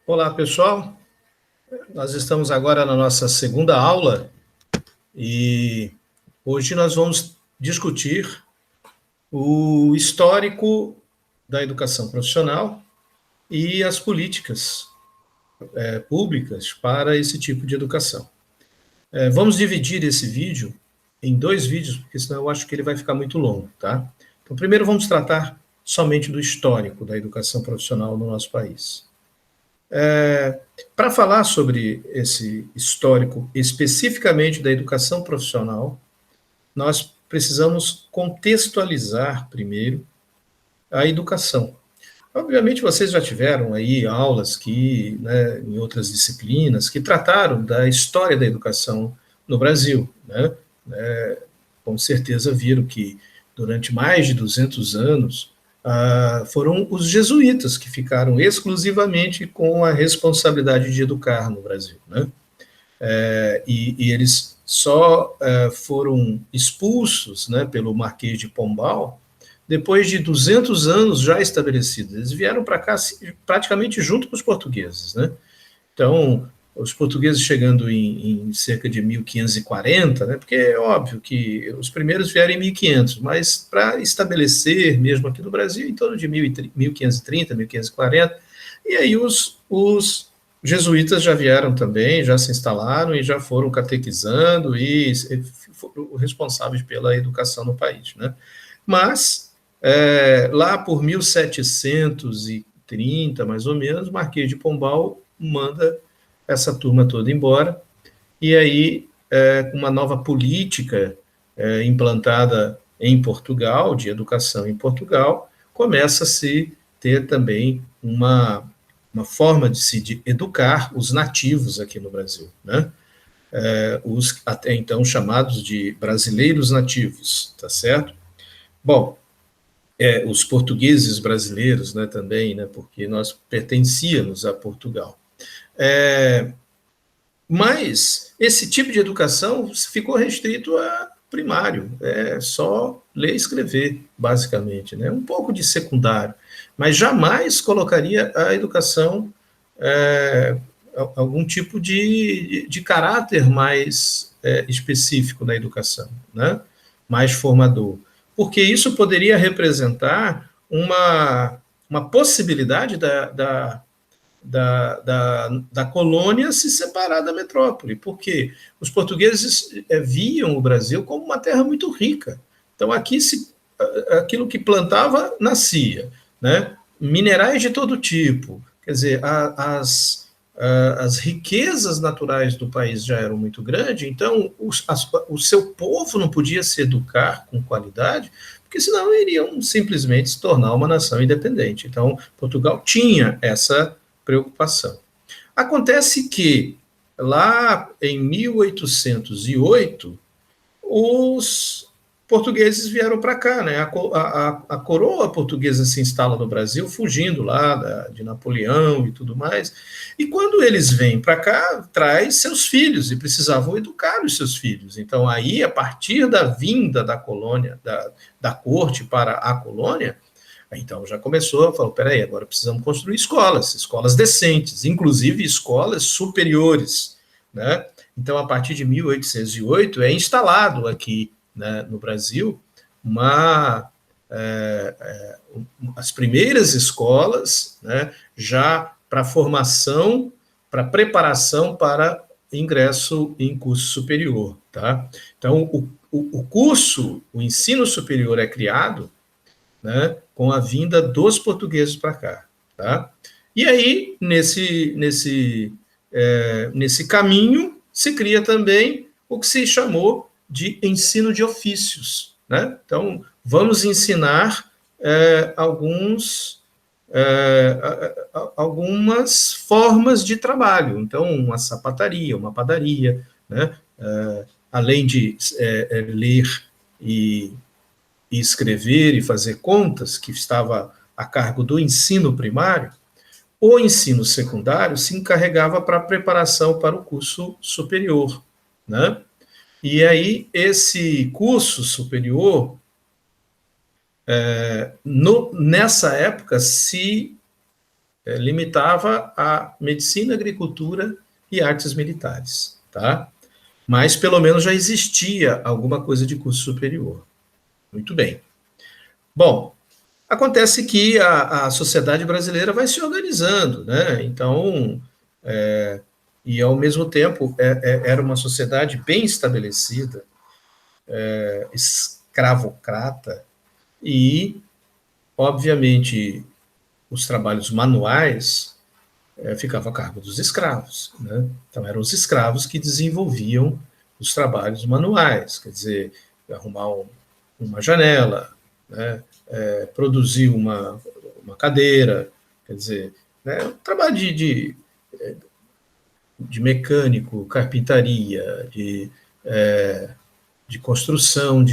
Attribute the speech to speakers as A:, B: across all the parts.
A: Olá, pessoal. Nós estamos agora na nossa segunda aula e hoje nós vamos discutir o histórico da educação profissional e as políticas públicas para esse tipo de educação. Vamos dividir esse vídeo em dois vídeos, porque senão eu acho que ele vai ficar muito longo, tá? Então, primeiro vamos tratar somente do histórico da educação profissional no nosso país. Para falar sobre esse histórico, especificamente da educação profissional, nós precisamos contextualizar primeiro a educação. Obviamente, vocês já tiveram aí aulas que, né, em outras disciplinas, que trataram da história da educação no Brasil, né? Com certeza viram que durante mais de 200 anos foram os jesuítas que ficaram exclusivamente com a responsabilidade de educar no Brasil, né? E eles só foram expulsos, né, pelo Marquês de Pombal depois de 200 anos já estabelecidos. Eles vieram para cá praticamente junto com os portugueses, né? Então, os portugueses chegando em cerca de 1540, né, porque é óbvio que os primeiros vieram em 1500, mas para estabelecer, mesmo aqui no Brasil, em torno de 1530, 1540, e aí os jesuítas já vieram também, já se instalaram e já foram catequizando e foram responsáveis pela educação no país, né? Mas, lá por 1730, mais ou menos, Marquês de Pombal manda essa turma toda embora, e aí, com uma nova política implantada em Portugal, de educação em Portugal, começa a se ter também uma forma de se educar os nativos aqui no Brasil, né? Os até então chamados de brasileiros nativos, tá certo? Bom, os portugueses brasileiros, né, também, né, porque nós pertencíamos a Portugal. Mas esse tipo de educação ficou restrito a primário, é só ler e escrever, basicamente, né? Um pouco de secundário, mas jamais colocaria a educação algum tipo de caráter mais específico na educação, né? Mais formador, porque isso poderia representar uma possibilidade da colônia se separar da metrópole, porque os portugueses viam o Brasil como uma terra muito rica. Então, aqui aquilo que plantava, nascia, né? Minerais de todo tipo, quer dizer, as riquezas naturais do país já eram muito grandes, então o seu povo não podia se educar com qualidade, porque senão iriam simplesmente se tornar uma nação independente. Então, Portugal tinha essa preocupação. Acontece que, lá em 1808, os portugueses vieram para cá, né? A coroa portuguesa se instala no Brasil, fugindo lá de Napoleão e tudo mais. E quando eles vêm para cá, traz seus filhos e precisavam educar os seus filhos. Então, aí, a partir da vinda da colônia, da corte para a colônia, então já começou a falar, peraí, agora precisamos construir escolas decentes, inclusive escolas superiores, né? Então, a partir de 1808, é instalado aqui, né, no Brasil, as primeiras escolas, né, já para formação, para preparação para ingresso em curso superior, tá? Então, o curso, o ensino superior é criado, né, com a vinda dos portugueses para cá, tá? E aí, nesse caminho, se cria também o que se chamou de ensino de ofícios, né? Então, vamos ensinar algumas formas de trabalho. Então, uma sapataria, uma padaria, né? Além de ler e escrever e fazer contas, que estava a cargo do ensino primário, o ensino secundário se encarregava para a preparação para o curso superior, né? E aí, esse curso superior, nessa época, se limitava a medicina, agricultura e artes militares, tá? Mas pelo menos já existia alguma coisa de curso superior. Muito bem. Bom, acontece que a sociedade brasileira vai se organizando, né? Então, e ao mesmo tempo era uma sociedade bem estabelecida, escravocrata, e, obviamente, os trabalhos manuais ficavam a cargo dos escravos, né? Então, eram os escravos que desenvolviam os trabalhos manuais, quer dizer, arrumar uma janela, né? Produzir uma cadeira, quer dizer, né? Trabalho de mecânico, carpintaria, de construção,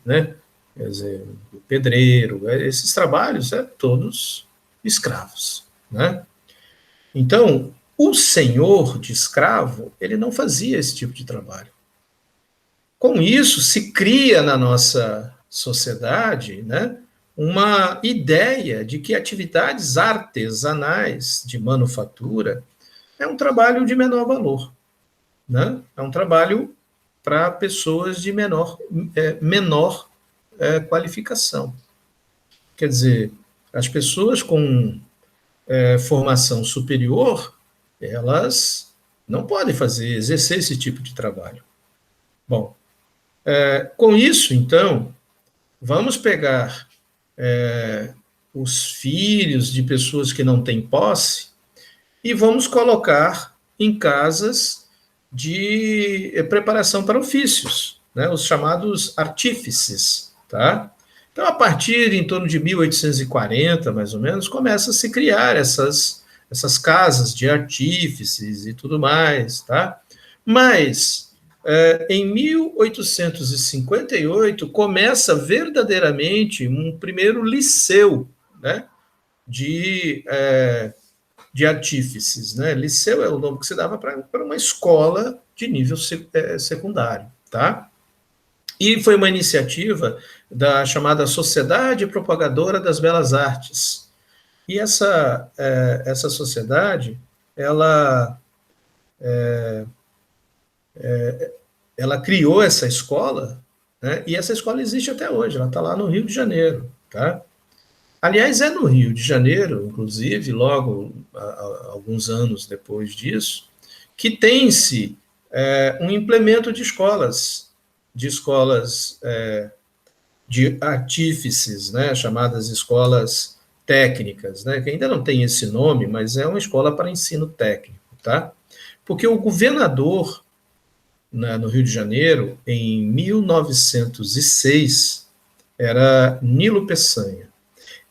A: né? Quer dizer, pedreiro, esses trabalhos todos escravos, né? Então, o senhor de escravo, ele não fazia esse tipo de trabalho. Com isso, se cria na nossa sociedade, né, uma ideia de que atividades artesanais de manufatura é um trabalho de menor valor, né? É um trabalho para pessoas de menor qualificação. Quer dizer, as pessoas com formação superior, elas não podem exercer esse tipo de trabalho. Bom, com isso, então, vamos pegar os filhos de pessoas que não têm posse e vamos colocar em casas de preparação para ofícios, né, os chamados artífices, tá? Então, a partir em torno de 1840, mais ou menos, começa a se criar essas casas de artífices e tudo mais, tá? Mas, em 1858, começa verdadeiramente um primeiro liceu, né, de artífices, né? Liceu é o nome que se dava para uma escola de nível secundário, tá? E foi uma iniciativa da chamada Sociedade Propagadora das Belas Artes. E essa sociedade, ela criou essa escola, né? E essa escola existe até hoje, ela está lá no Rio de Janeiro, tá? Aliás, é no Rio de Janeiro, inclusive, logo alguns anos depois disso, que tem-se um implemento de escolas de artífices, né, chamadas escolas técnicas, né, que ainda não tem esse nome, mas é uma escola para ensino técnico, tá? Porque o governador, né, no Rio de Janeiro, em 1906, era Nilo Peçanha.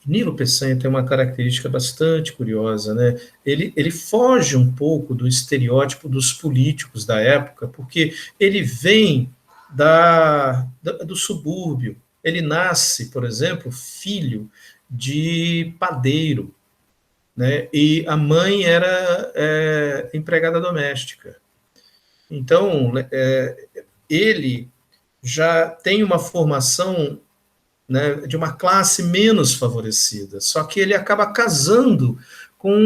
A: Nilo Peçanha tem uma característica bastante curiosa, né? Ele foge um pouco do estereótipo dos políticos da época, porque ele vem do subúrbio. Ele nasce, por exemplo, filho de padeiro, né? E a mãe era empregada doméstica. Então, ele já tem uma formação, né, de uma classe menos favorecida, só que ele acaba casando com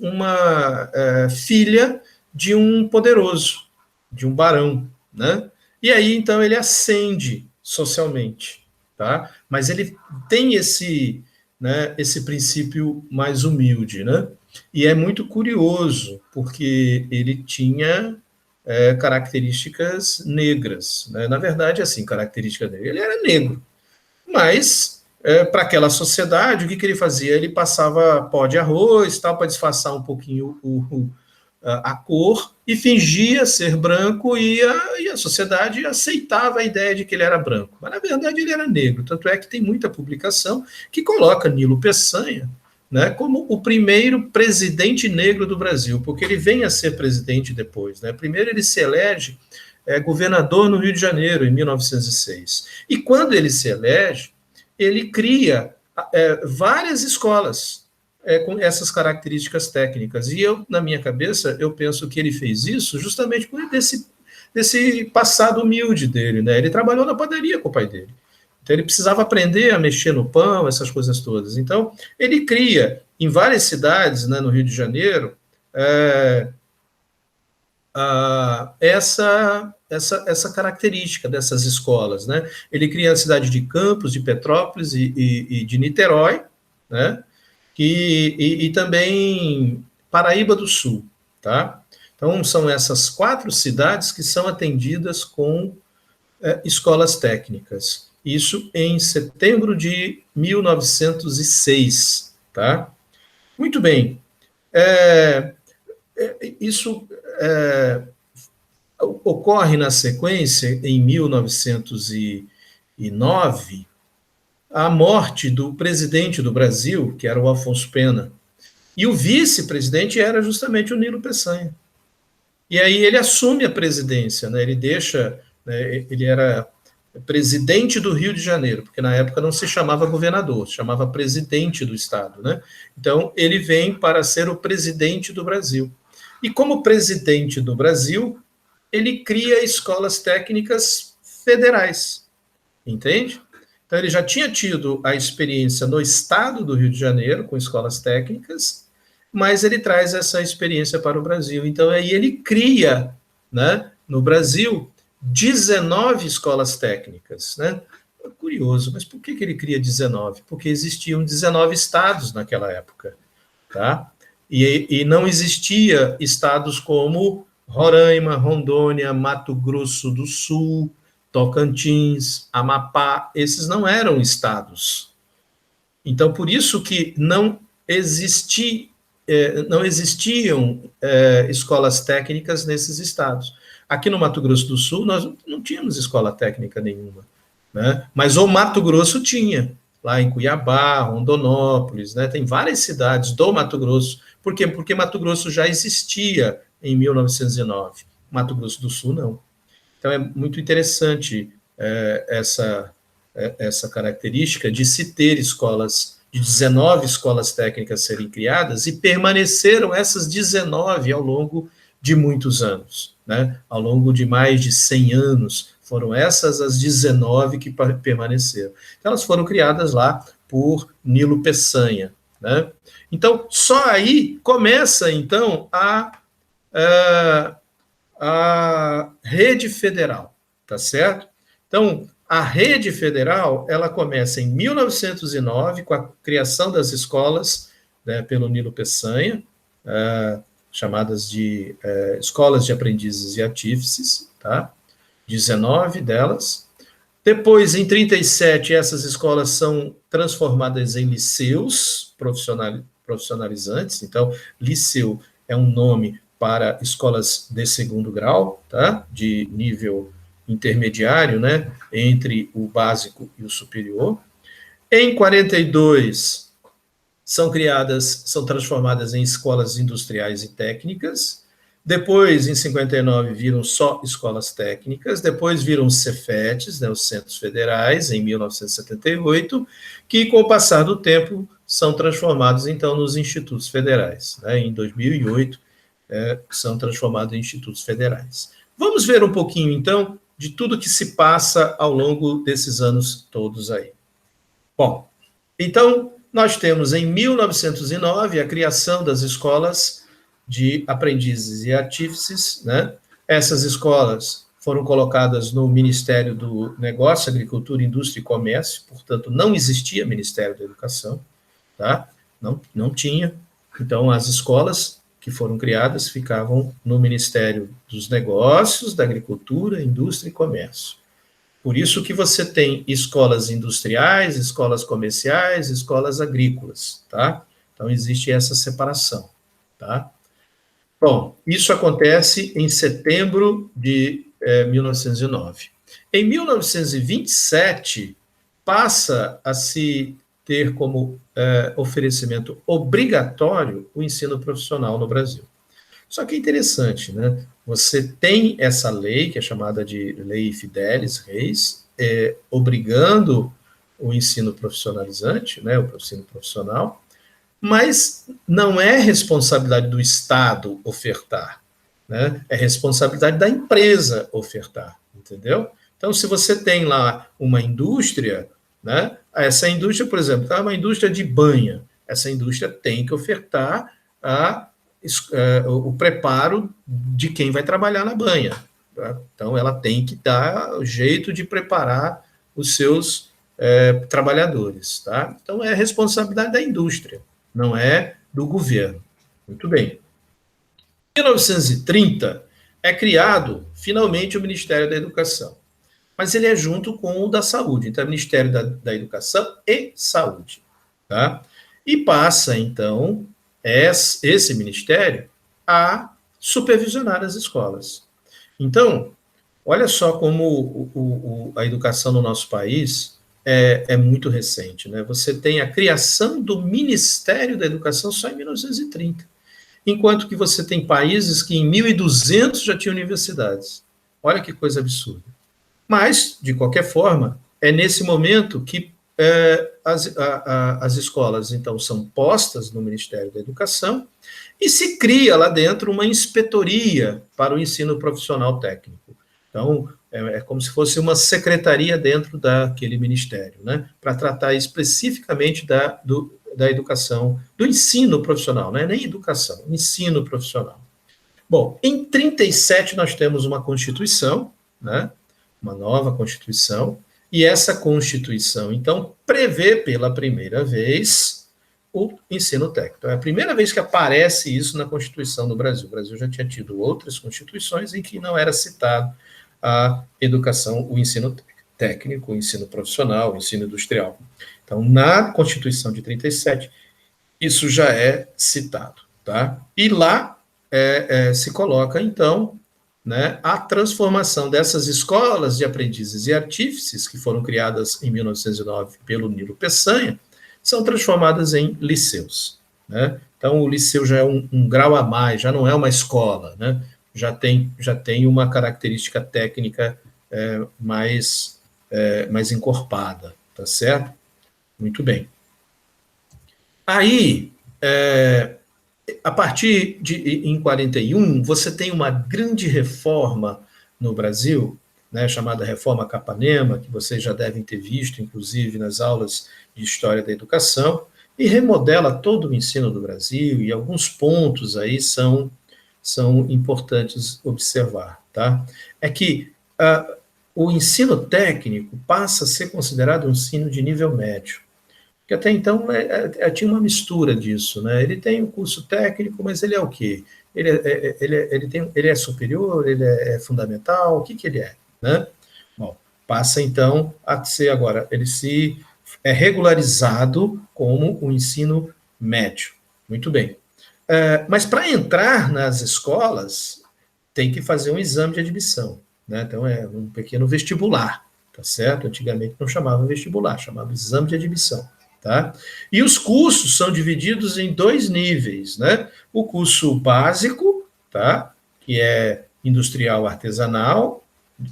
A: uma filha de um poderoso, de um barão, né? E aí, então, ele ascende socialmente, tá? Mas ele tem esse princípio mais humilde, né? E é muito curioso, porque ele tinha características negras, né? Na verdade, assim, característica dele, ele era negro, mas, para aquela sociedade, o que ele fazia? Ele passava pó de arroz, tal, para disfarçar um pouquinho a cor, e fingia ser branco, e a sociedade aceitava a ideia de que ele era branco. Mas, na verdade, ele era negro. Tanto é que tem muita publicação que coloca Nilo Peçanha, né, como o primeiro presidente negro do Brasil, porque ele vem a ser presidente depois, né? Primeiro ele se elege governador no Rio de Janeiro, em 1906. E quando ele se elege, ele cria várias escolas com essas características técnicas. E eu, na minha cabeça, eu penso que ele fez isso justamente por desse passado humilde dele, né? Ele trabalhou na padaria com o pai dele. Então, ele precisava aprender a mexer no pão, essas coisas todas. Então, ele cria em várias cidades, né, no Rio de Janeiro, essa característica dessas escolas, né? Ele cria a cidade de Campos, de Petrópolis e de Niterói, né? E também Paraíba do Sul, tá? Então, são essas 4 cidades que são atendidas com escolas técnicas. Isso em setembro de 1906, tá? Muito bem. Isso ocorre na sequência, em 1909, a morte do presidente do Brasil, que era o Afonso Pena. E o vice-presidente era justamente o Nilo Peçanha. E aí ele assume a presidência, né? Ele deixa, né, ele era presidente do Rio de Janeiro, porque na época não se chamava governador, se chamava presidente do estado, né? Então ele vem para ser o presidente do Brasil. E como presidente do Brasil, ele cria escolas técnicas federais, entende? Então ele já tinha tido a experiência no estado do Rio de Janeiro com escolas técnicas, mas ele traz essa experiência para o Brasil. Então, aí ele cria, né, no Brasil, 19 escolas técnicas. Né? Curioso, mas por que ele cria 19? Porque existiam 19 estados naquela época. Tá? E não existia estados como Roraima, Rondônia, Mato Grosso do Sul, Tocantins, Amapá, esses não eram estados. Então, por isso que não existiam escolas técnicas nesses estados. Aqui no Mato Grosso do Sul, nós não tínhamos escola técnica nenhuma, né? Mas o Mato Grosso tinha, lá em Cuiabá, Rondonópolis, né? Tem várias cidades do Mato Grosso. Por quê? Porque Mato Grosso já existia em 1909, Mato Grosso do Sul não. Então, é muito interessante essa característica de se ter escolas, de 19 escolas técnicas serem criadas, e permaneceram essas 19 ao longo de muitos anos, né? Ao longo de mais de 100 anos, foram essas as 19 que permaneceram. Então, elas foram criadas lá por Nilo Peçanha, né? Então, só aí começa, então, a rede federal, tá certo? Então, a rede federal, ela começa em 1909, com a criação das escolas, né, pelo Nilo Peçanha, chamadas de escolas de aprendizes e artífices, tá? 19 delas. Depois, em 37, essas escolas são transformadas em liceus profissionalizantes. Então, liceu é um nome para escolas de segundo grau, tá? De nível intermediário, né? Entre o básico e o superior. Em 42, são transformadas em escolas industriais e técnicas. Depois, em 59, viram só escolas técnicas. Depois viram Cefetes, né, os Centros Federais, em 1978, que, com o passar do tempo, são transformados, então, nos Institutos Federais. Né, em 2008, são transformados em Institutos Federais. Vamos ver um pouquinho, então, de tudo que se passa ao longo desses anos todos aí. Bom, então, nós temos, em 1909, a criação das escolas de aprendizes e artífices, né? Essas escolas foram colocadas no Ministério do Negócio, Agricultura, Indústria e Comércio, portanto, não existia Ministério da Educação, tá? Não tinha. Então, as escolas que foram criadas ficavam no Ministério dos Negócios, da Agricultura, Indústria e Comércio. Por isso que você tem escolas industriais, escolas comerciais, escolas agrícolas, tá? Então, existe essa separação, tá? Bom, isso acontece em setembro de 1909. Em 1927, passa a se ter como oferecimento obrigatório o ensino profissional no Brasil. Só que é interessante, né? Você tem essa lei, que é chamada de Lei Fidelis Reis, obrigando o ensino profissionalizante, né, o ensino profissional, mas não é responsabilidade do Estado ofertar, né? É responsabilidade da empresa ofertar, entendeu? Então, se você tem lá uma indústria, né, essa indústria, por exemplo, é uma indústria de banha, essa indústria tem que ofertar o preparo de quem vai trabalhar na banha. Tá? Então, ela tem que dar o jeito de preparar os seus trabalhadores. Tá? Então, é responsabilidade da indústria, não é do governo. Muito bem. Em 1930, é criado, finalmente, o Ministério da Educação. Mas ele é junto com o da Saúde. Então, é Ministério da Educação e Saúde. Tá? E passa, então, esse ministério a supervisionar as escolas. Então, olha só como a educação no nosso país é muito recente. Né? Você tem a criação do Ministério da Educação só em 1930, enquanto que você tem países que em 1200 já tinham universidades. Olha que coisa absurda. Mas, de qualquer forma, é nesse momento que as escolas, então, são postas no Ministério da Educação e se cria lá dentro uma inspetoria para o ensino profissional técnico. Então, é como se fosse uma secretaria dentro daquele ministério, né, para tratar especificamente da educação, do ensino profissional, não é nem educação, ensino profissional. Bom, em 37 nós temos uma Constituição, né, uma nova Constituição, e essa Constituição, então, prevê pela primeira vez o ensino técnico. Então, é a primeira vez que aparece isso na Constituição do Brasil. O Brasil já tinha tido outras constituições em que não era citado a educação, o ensino técnico, o ensino profissional, o ensino industrial. Então, na Constituição de 37, isso já é citado. Tá? E lá se coloca, então, né, a transformação dessas escolas de aprendizes e artífices, que foram criadas em 1909 pelo Nilo Peçanha, são transformadas em liceus. Né? Então, o liceu já é um grau a mais, já não é uma escola, né? já tem uma característica técnica mais encorpada, tá certo? Muito bem. Aí, a partir em 41, você tem uma grande reforma no Brasil, né, chamada Reforma Capanema, que vocês já devem ter visto, inclusive, nas aulas de História da Educação, e remodela todo o ensino do Brasil, e alguns pontos aí são importantes observar. Tá? É que o ensino técnico passa a ser considerado um ensino de nível médio, que até então tinha uma mistura disso, né? Ele tem um curso técnico, mas ele é o quê? Ele é superior, ele é fundamental, o que ele é? Né? Bom, passa então a ser agora, ele é regularizado como o ensino médio. Muito bem. Mas para entrar nas escolas, tem que fazer um exame de admissão, né? Então é um pequeno vestibular, tá certo? Antigamente não chamava vestibular, chamava exame de admissão. Tá? E os cursos são divididos em 2 níveis, né? O curso básico, tá? Que é industrial artesanal,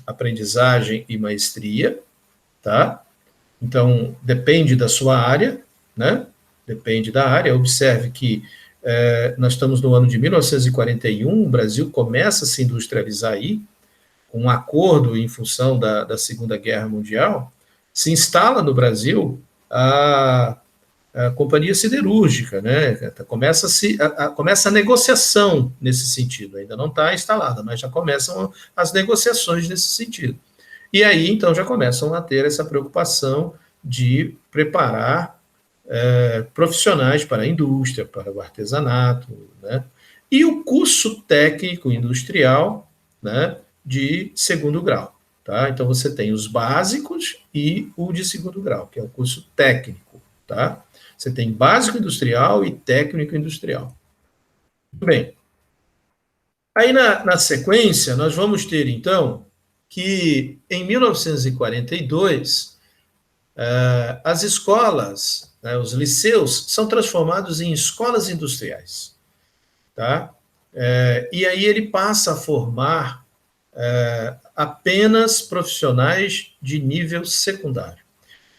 A: aprendizagem e maestria, tá? Então, depende da sua área, né? Depende da área. Observe que nós estamos no ano de 1941, o Brasil começa a se industrializar aí, com um acordo em função da Segunda Guerra Mundial, se instala no Brasil a companhia siderúrgica, né? Começa a negociação nesse sentido, ainda não está instalada, mas já começam as negociações nesse sentido. E aí, então, já começam a ter essa preocupação de preparar profissionais para a indústria, para o artesanato, né? E o curso técnico industrial, né, de 2º grau. Tá? Então, você tem os básicos e o de 2º grau, que é o curso técnico. Tá? Você tem básico industrial e técnico industrial. Muito bem. Aí, na sequência, nós vamos ter, então, que em 1942, as escolas, né, os liceus, são transformados em escolas industriais. Tá? E aí ele passa a formar apenas profissionais de nível secundário.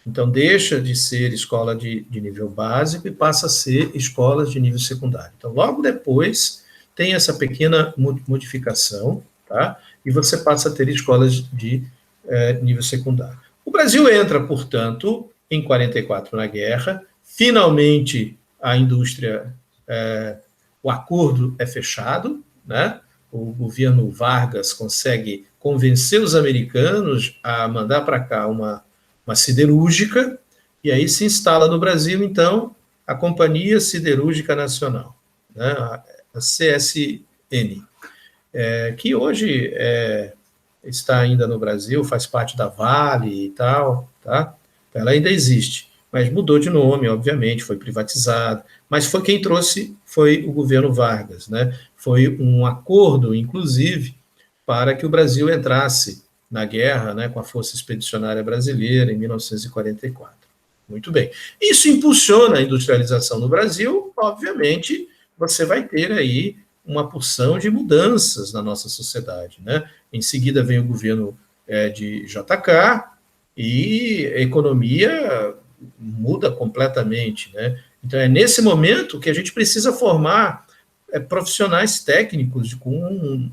A: Então, deixa de ser escola de nível básico e passa a ser escolas de nível secundário. Então, logo depois, tem essa pequena modificação, tá? E você passa a ter escolas de nível secundário. O Brasil entra, portanto, em 44 na guerra, finalmente a indústria, o acordo é fechado, né? O governo Vargas consegue convencer os americanos a mandar para cá uma siderúrgica, e aí se instala no Brasil, então, a Companhia Siderúrgica Nacional, né? A CSN, que hoje está ainda no Brasil, faz parte da Vale e tal, tá? Ela ainda existe, mas mudou de nome, obviamente, foi privatizada, mas foi quem trouxe, foi o governo Vargas, né? Foi um acordo, inclusive, para que o Brasil entrasse na guerra, né, com a Força Expedicionária Brasileira em 1944. Muito bem. Isso impulsiona a industrialização no Brasil, obviamente, você vai ter aí uma porção de mudanças na nossa sociedade, né? Em seguida vem o governo de JK e a economia muda completamente, né? Então é nesse momento que a gente precisa formar profissionais técnicos com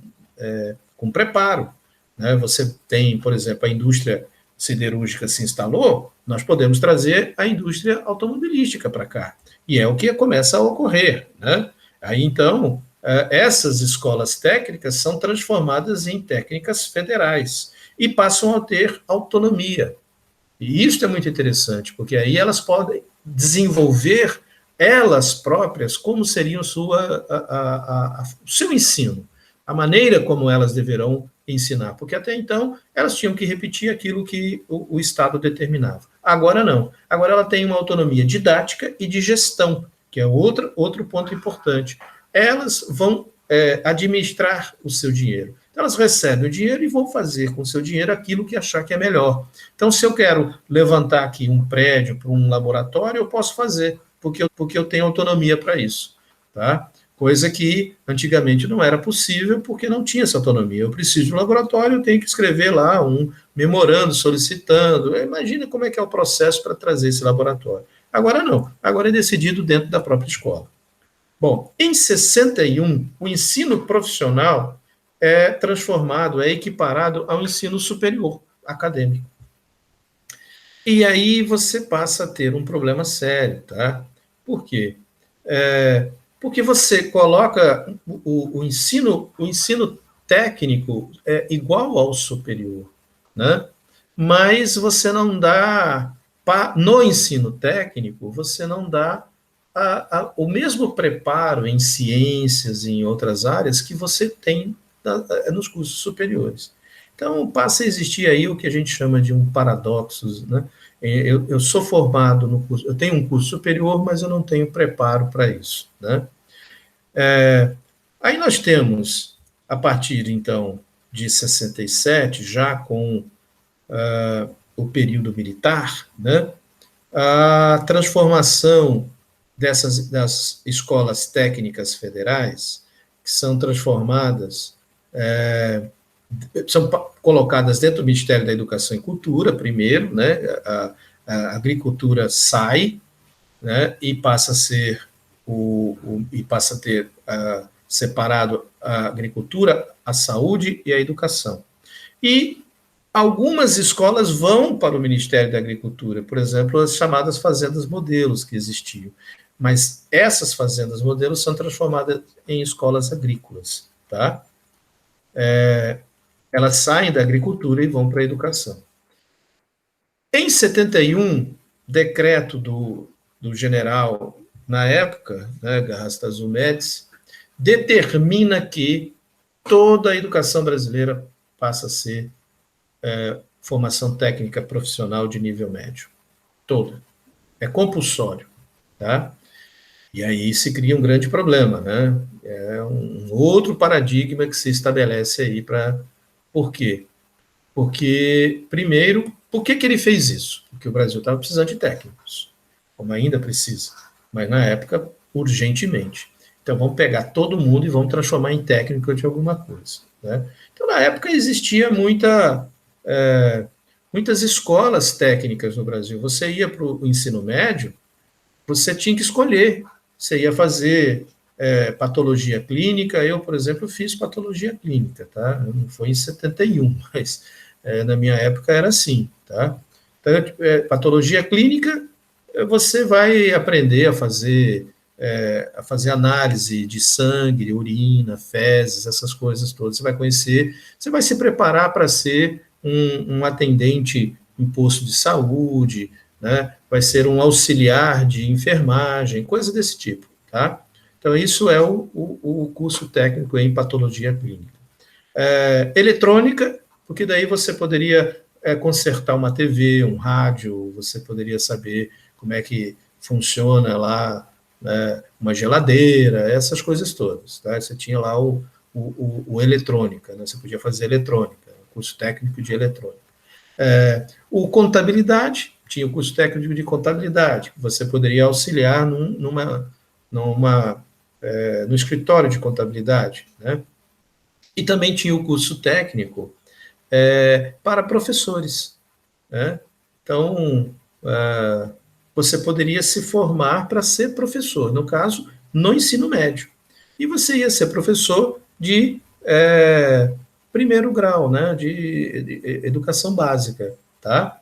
A: preparo, né? Você tem, por exemplo, a indústria siderúrgica se instalou, nós podemos trazer a indústria automobilística para cá, e é o que começa a ocorrer, né? Aí então essas escolas técnicas são transformadas em técnicas federais e passam a ter autonomia. E isso é muito interessante, porque aí elas podem desenvolver elas próprias como seria o seu ensino, a maneira como elas deverão ensinar, porque até então elas tinham que repetir aquilo que o Estado determinava. Agora não. Agora ela tem uma autonomia didática e de gestão, que é outro ponto importante. Elas vão administrar o seu dinheiro. Então, elas recebem o dinheiro e vão fazer com o seu dinheiro aquilo que achar que é melhor. Então, se eu quero levantar aqui um prédio para um laboratório, eu posso fazer, porque eu tenho autonomia para isso. Tá? Coisa que antigamente não era possível, porque não tinha essa autonomia. Eu preciso de um laboratório, eu tenho que escrever lá um memorando, solicitando. Imagina como é que é o processo para trazer esse laboratório. Agora não, agora é decidido dentro da própria escola. Bom, em 61, o ensino profissional é transformado, é equiparado ao ensino superior acadêmico. E aí você passa a ter um problema sério, tá? Por quê? Porque você coloca o ensino técnico igual ao superior, né? Mas você não dá, no ensino técnico, você não dá o mesmo preparo em ciências e em outras áreas que você tem nos cursos superiores. Então, passa a existir aí o que a gente chama de um paradoxo, né? Eu sou formado no curso, eu tenho um curso superior, mas eu não tenho preparo para isso, né? Aí nós temos, a partir, então, de 67, já com o período militar, né? A transformação das escolas técnicas federais, que são transformadas, são colocadas dentro do Ministério da Educação e Cultura, primeiro, né? A agricultura sai, né? E passa a ser e passa a ter separado a agricultura, a saúde e a educação. E algumas escolas vão para o Ministério da Agricultura, por exemplo, as chamadas fazendas modelos que existiam. Mas essas fazendas modelos são transformadas em escolas agrícolas, tá? Elas saem da agricultura e vão para a educação. Em 71, decreto do general, na época, né, Garrastazu Médici, determina que toda a educação brasileira passa a ser formação técnica profissional de nível médio. Toda. É compulsório. Tá? E aí se cria um grande problema, né? É um outro paradigma que se estabelece aí para... Por quê? Porque, primeiro, por que ele fez isso? Porque o Brasil estava precisando de técnicos, como ainda precisa, mas na época, urgentemente. Então, vamos pegar todo mundo e vamos transformar em técnico de alguma coisa. Né? Então, na época, existia muitas escolas técnicas no Brasil. Você ia para o ensino médio, você tinha que escolher. Você ia fazer patologia clínica. Eu, por exemplo, fiz patologia clínica, tá? Não foi em 71, mas na minha época era assim, tá? Então, patologia clínica, você vai aprender a fazer a fazer análise de sangue, urina, fezes, essas coisas todas. Você vai conhecer, você vai se preparar para ser um atendente em posto de saúde, né? Vai ser um auxiliar de enfermagem, coisa desse tipo, tá? Então, isso é o curso técnico em patologia clínica. Eletrônica, porque daí você poderia consertar uma TV, um rádio, você poderia saber como é que funciona lá, né, uma geladeira, essas coisas todas. Tá? Você tinha lá o eletrônica, né? Você podia fazer eletrônica, curso técnico de eletrônica. O contabilidade, tinha o curso técnico de contabilidade, que você poderia auxiliar no escritório de contabilidade, né? E também tinha o curso técnico para professores, né? Então, você poderia se formar para ser professor, no caso, no ensino médio. E você ia ser professor de primeiro grau, né, de educação básica, tá?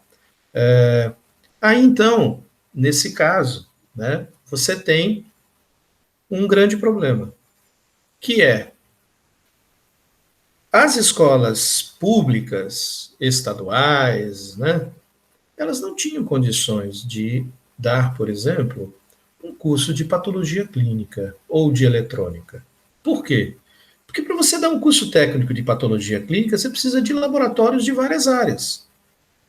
A: Aí, então, nesse caso, né, você tem um grande problema, que é as escolas públicas, estaduais, né, elas não tinham condições de dar, por exemplo, um curso de patologia clínica ou de eletrônica. Por quê? Porque para você dar um curso técnico de patologia clínica, você precisa de laboratórios de várias áreas.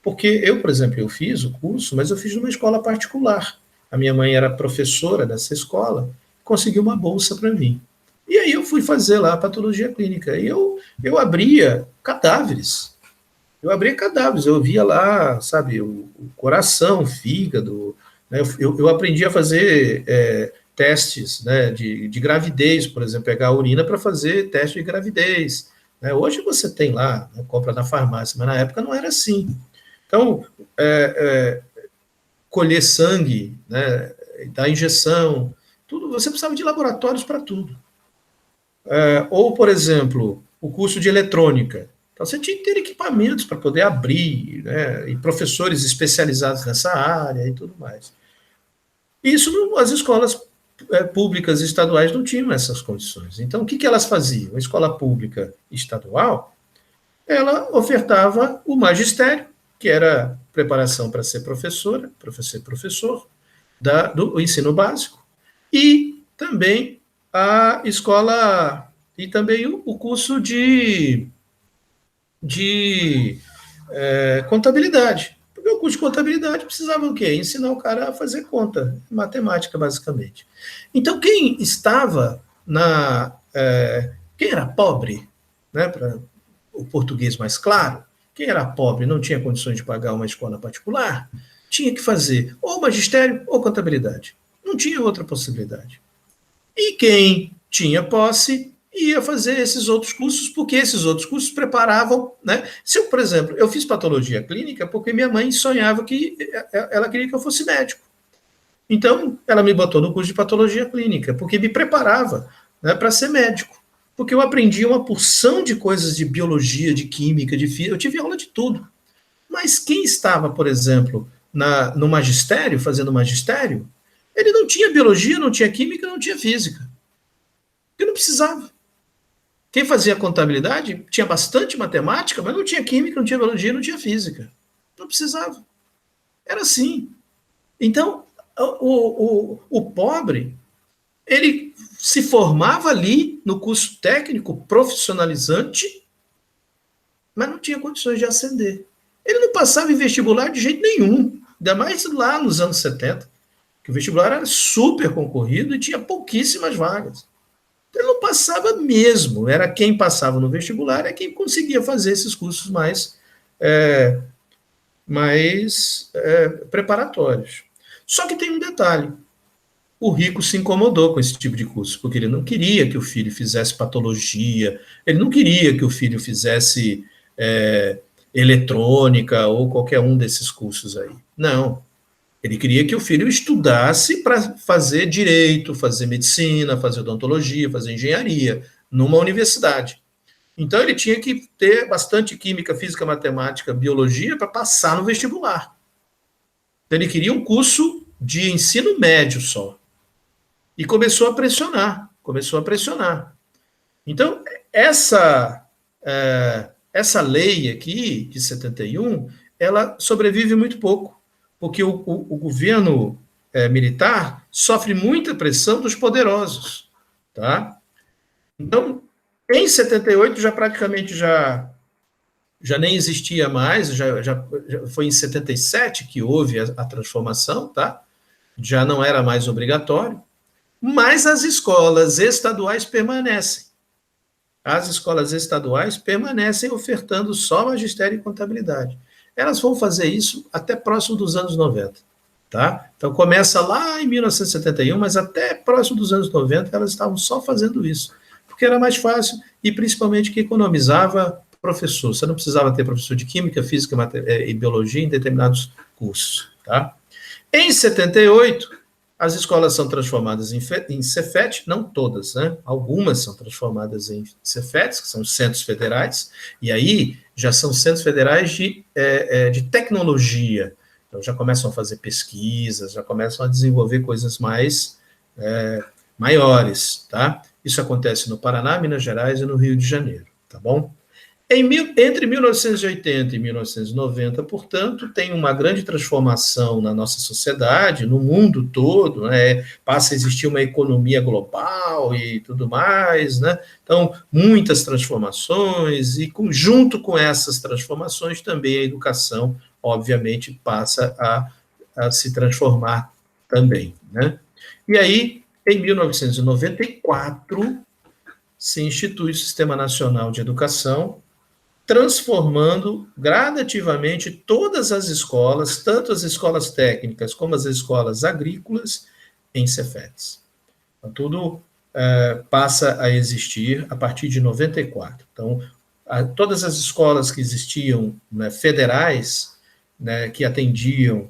A: Porque eu, por exemplo, eu fiz o curso, mas eu fiz numa escola particular. A minha mãe era professora dessa escola, conseguiu uma bolsa para mim. E aí eu fui fazer lá a patologia clínica. E eu abria cadáveres. Eu via lá, sabe, o coração, o fígado. Né? Eu aprendi a fazer testes, né, de gravidez, por exemplo, pegar a urina para fazer teste de gravidez. Né? Hoje você tem lá, né, compra na farmácia, mas na época não era assim. Então, colher sangue, né, dar injeção, tudo, você precisava de laboratórios para tudo. Ou, por exemplo, o curso de eletrônica. Então, você tinha que ter equipamentos para poder abrir, né, e professores especializados nessa área e tudo mais. Isso, as escolas públicas e estaduais não tinham essas condições. Então, o que elas faziam? A escola pública estadual, ela ofertava o magistério, que era preparação para ser professora, professor, do ensino básico, e também a escola, e também o curso de contabilidade. Porque o curso de contabilidade precisava o quê? Ensinar o cara a fazer conta, matemática, basicamente. Então, quem estava quem era pobre, né, para o português mais claro, quem era pobre não tinha condições de pagar uma escola particular, tinha que fazer ou magistério ou contabilidade. Não tinha outra possibilidade. E quem tinha posse ia fazer esses outros cursos, porque esses outros cursos preparavam, né? Se eu, por exemplo, eu fiz patologia clínica porque minha mãe sonhava que ela queria que eu fosse médico. Então, ela me botou no curso de patologia clínica, porque me preparava, né, para ser médico. Porque eu aprendi uma porção de coisas de biologia, de química, de física, eu tive aula de tudo. Mas quem estava, por exemplo, no magistério, fazendo magistério, ele não tinha biologia, não tinha química, não tinha física. Porque não precisava. Quem fazia contabilidade tinha bastante matemática, mas não tinha química, não tinha biologia, não tinha física. Não precisava. Era assim. Então, o pobre, ele se formava ali no curso técnico profissionalizante, mas não tinha condições de ascender. Ele não passava em vestibular de jeito nenhum, ainda mais lá nos anos 70, que o vestibular era super concorrido e tinha pouquíssimas vagas. Então, ele não passava mesmo, era quem passava no vestibular, é quem conseguia fazer esses cursos mais preparatórios. Só que tem um detalhe, o rico se incomodou com esse tipo de curso, porque ele não queria que o filho fizesse patologia, ele não queria que o filho fizesse eletrônica ou qualquer um desses cursos aí. Não. Ele queria que o filho estudasse para fazer direito, fazer medicina, fazer odontologia, fazer engenharia, numa universidade. Então ele tinha que ter bastante química, física, matemática, biologia para passar no vestibular. Então ele queria um curso de ensino médio só. e começou a pressionar. Então, essa lei aqui, de 71, ela sobrevive muito pouco, porque o governo militar sofre muita pressão dos poderosos, tá? Então, em 78, já praticamente já nem existia mais, já foi em 77 que houve a transformação, tá? Já não era mais obrigatório, mas as escolas estaduais permanecem. As escolas estaduais permanecem ofertando só magistério e contabilidade. Elas vão fazer isso até próximo dos anos 90. Tá? Então começa lá em 1971, mas até próximo dos anos 90 elas estavam só fazendo isso, porque era mais fácil e principalmente que economizava professor. Você não precisava ter professor de química, física e biologia em determinados cursos. Tá? Em 78, as escolas são transformadas em Cefet, não todas, né? Algumas são transformadas em Cefetes, que são centros federais, e aí já são centros federais de tecnologia. Então já começam a fazer pesquisas, já começam a desenvolver coisas mais maiores, tá? Isso acontece no Paraná, Minas Gerais e no Rio de Janeiro, tá bom? Entre 1980 e 1990, portanto, tem uma grande transformação na nossa sociedade, no mundo todo, né? Passa a existir uma economia global e tudo mais, né? Então, muitas transformações, e junto com essas transformações, também a educação, obviamente, passa a se transformar também, né? E aí, em 1994, se institui o Sistema Nacional de Educação, transformando gradativamente todas as escolas, tanto as escolas técnicas como as escolas agrícolas, em Cefetes. Então, tudo passa a existir a partir de 94. Então, todas as escolas que existiam, né, federais, né, que atendiam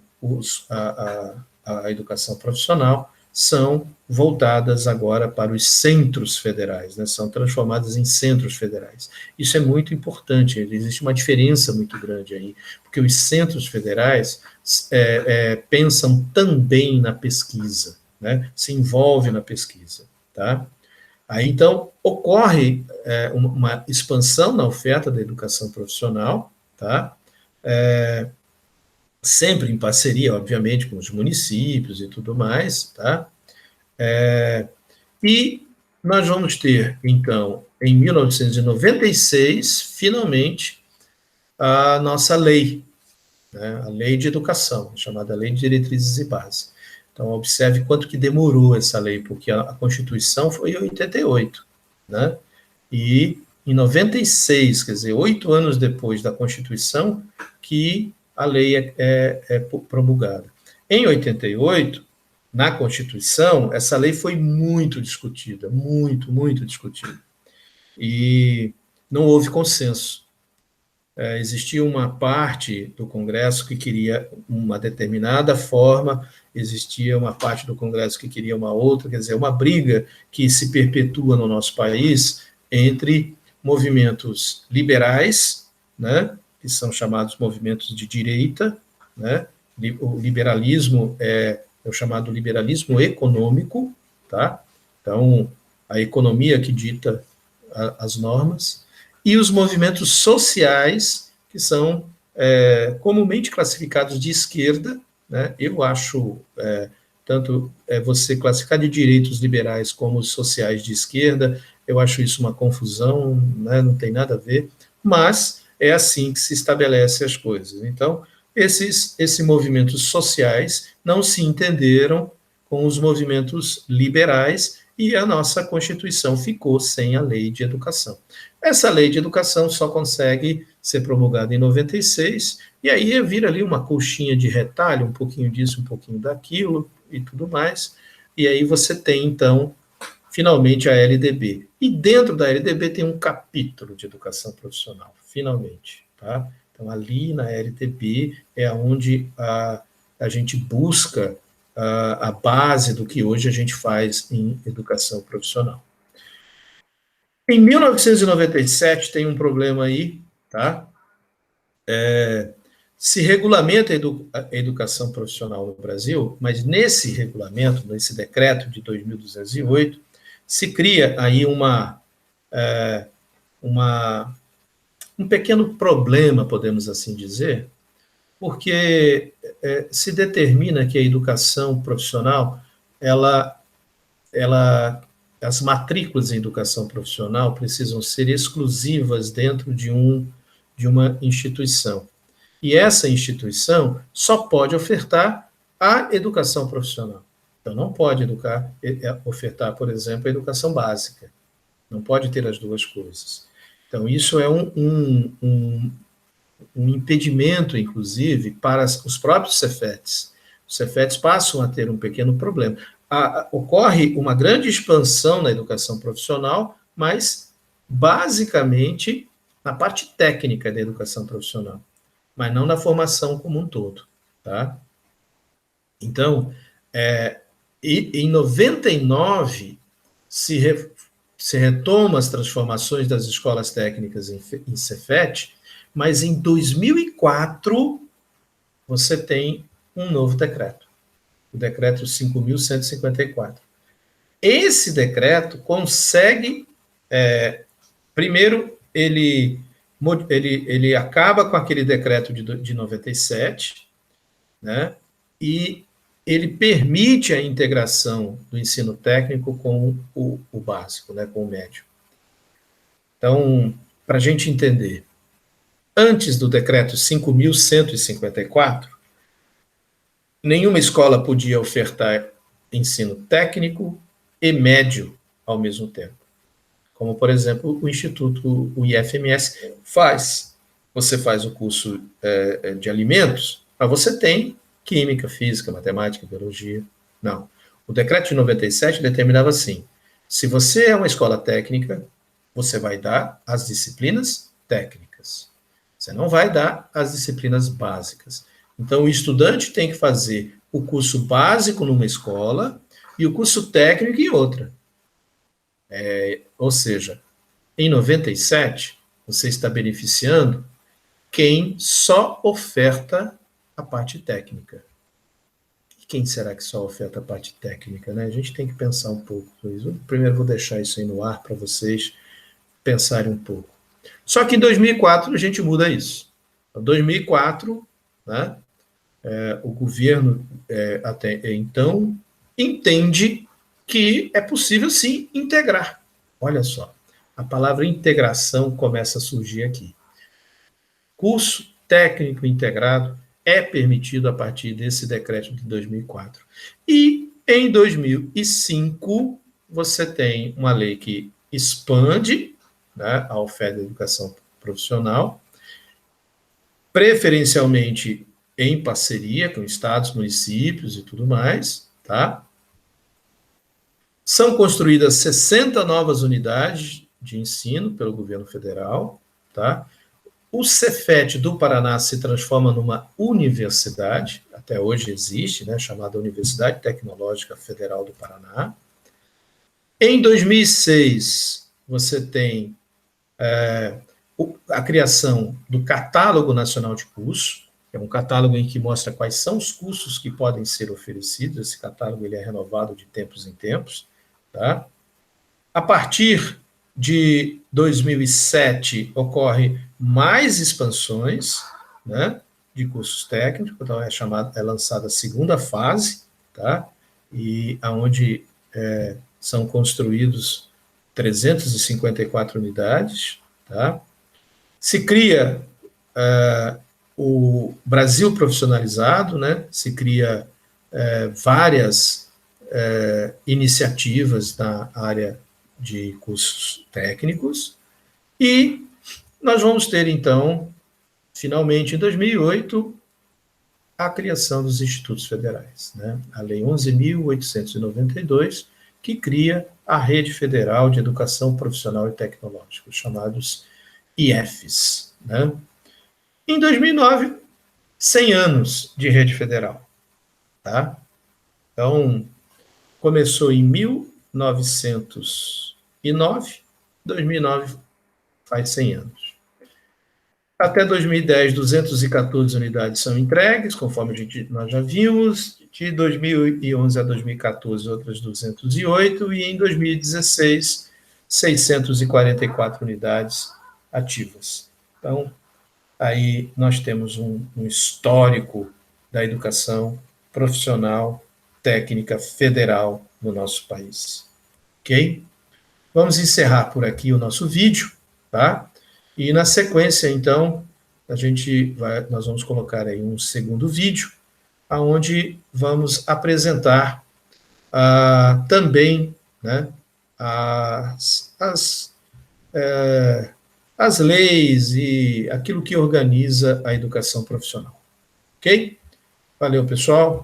A: a educação profissional, são voltadas agora para os centros federais, né? São transformadas em centros federais. Isso é muito importante, existe uma diferença muito grande aí, porque os centros federais pensam também na pesquisa, né? Se envolvem na pesquisa, tá? Aí, então, ocorre uma expansão na oferta da educação profissional, tá? Sempre em parceria, obviamente, com os municípios e tudo mais, tá? E nós vamos ter, então, em 1996, finalmente, a nossa lei, né? A lei de educação, chamada Lei de Diretrizes e Bases. Então, observe quanto que demorou essa lei, porque a Constituição foi em 88, né? E em 96, quer dizer, 8 anos depois da Constituição, que a lei é promulgada. Em 88, na Constituição, essa lei foi muito discutida, muito discutida. E não houve consenso. Existia uma parte do Congresso que queria uma determinada forma, existia uma parte do Congresso que queria uma outra, quer dizer, uma briga que se perpetua no nosso país entre movimentos liberais, né, que são chamados movimentos de direita, né, o liberalismo é o chamado liberalismo econômico, tá? Então, a economia que dita as normas, e os movimentos sociais, que são comumente classificados de esquerda, né? Eu acho, tanto você classificar de direitos liberais como os sociais de esquerda, eu acho isso uma confusão, né? Não tem nada a ver, mas é assim que se estabelece as coisas. Então, esses movimentos sociais não se entenderam com os movimentos liberais e a nossa Constituição ficou sem a lei de educação. Essa lei de educação só consegue ser promulgada em 96, e aí vira ali uma colchinha de retalho, um pouquinho disso, um pouquinho daquilo e tudo mais, e aí você tem, então, finalmente a LDB. E dentro da LDB tem um capítulo de educação profissional, finalmente, tá? Então, ali na LDB é onde a gente busca a base do que hoje a gente faz em educação profissional. Em 1997 tem um problema aí, tá? se regulamenta a educação profissional no Brasil, mas nesse regulamento, nesse decreto de 2208, se cria aí um pequeno problema, podemos assim dizer, porque se determina que a educação profissional, as matrículas em educação profissional precisam ser exclusivas dentro de uma instituição. E essa instituição só pode ofertar a educação profissional. Então, não pode ofertar, por exemplo, a educação básica. Não pode ter as duas coisas. Então, isso é um impedimento, inclusive, para os próprios Cefetes. Os Cefetes passam a ter um pequeno problema. Ocorre uma grande expansão na educação profissional, mas, basicamente, na parte técnica da educação profissional, mas não na formação como um todo. Tá? Então, em 99, se retoma as transformações das escolas técnicas em Cefet, mas em 2004 você tem um novo decreto, o decreto 5.154. Esse decreto consegue, primeiro, ele acaba com aquele decreto de 97, né, e ele permite a integração do ensino técnico com o básico, né, com o médio. Então, para a gente entender, antes do decreto 5.154, nenhuma escola podia ofertar ensino técnico e médio ao mesmo tempo. Como, por exemplo, o Instituto, o IFMS, faz. Você faz o curso de alimentos, mas você tem química, física, matemática, biologia. Não. O decreto de 97 determinava assim: se você é uma escola técnica, você vai dar as disciplinas técnicas. Você não vai dar as disciplinas básicas. Então, o estudante tem que fazer o curso básico numa escola e o curso técnico em outra. Ou seja, em 97, você está beneficiando quem só oferta a parte técnica. E quem será que só oferta a parte técnica, né? A gente tem que pensar um pouco sobre isso. Primeiro vou deixar isso aí no ar para vocês pensarem um pouco. Só que em 2004 a gente muda isso. Em 2004, né, o governo até então entende que é possível sim integrar. Olha só, a palavra integração começa a surgir aqui. Curso técnico integrado é permitido a partir desse decreto de 2004. E em 2005 você tem uma lei que expande, né, a oferta de educação profissional, preferencialmente em parceria com estados, municípios e tudo mais, tá? São construídas 60 novas unidades de ensino pelo governo federal, tá? O Cefet do Paraná se transforma numa universidade, até hoje existe, né, chamada Universidade Tecnológica Federal do Paraná. Em 2006, você tem a criação do Catálogo Nacional de Cursos, que é um catálogo em que mostra quais são os cursos que podem ser oferecidos. Esse catálogo ele é renovado de tempos em tempos. Tá? A partir de 2007, ocorre mais expansões, né, de cursos técnicos, então é lançada a segunda fase, tá? E onde são construídos 354 unidades, tá? Se cria o Brasil Profissionalizado, né? Se cria várias iniciativas na área de cursos técnicos, e nós vamos ter, então, finalmente, em 2008, a criação dos institutos federais, né? A Lei 11.892, que cria a Rede Federal de Educação Profissional e Tecnológica, chamados IEFs, né? Em 2009, 100 anos de rede federal, tá? Então, começou em 1909, 2009 faz 100 anos. Até 2010, 214 unidades são entregues, conforme nós já vimos. De 2011 a 2014, outras 208. E em 2016, 644 unidades ativas. Então, aí nós temos um histórico da educação profissional técnica federal no nosso país. Ok? Vamos encerrar por aqui o nosso vídeo, tá? E na sequência, então, nós vamos colocar aí um segundo vídeo, aonde vamos apresentar também, né, as leis e aquilo que organiza a educação profissional. Ok? Valeu, pessoal.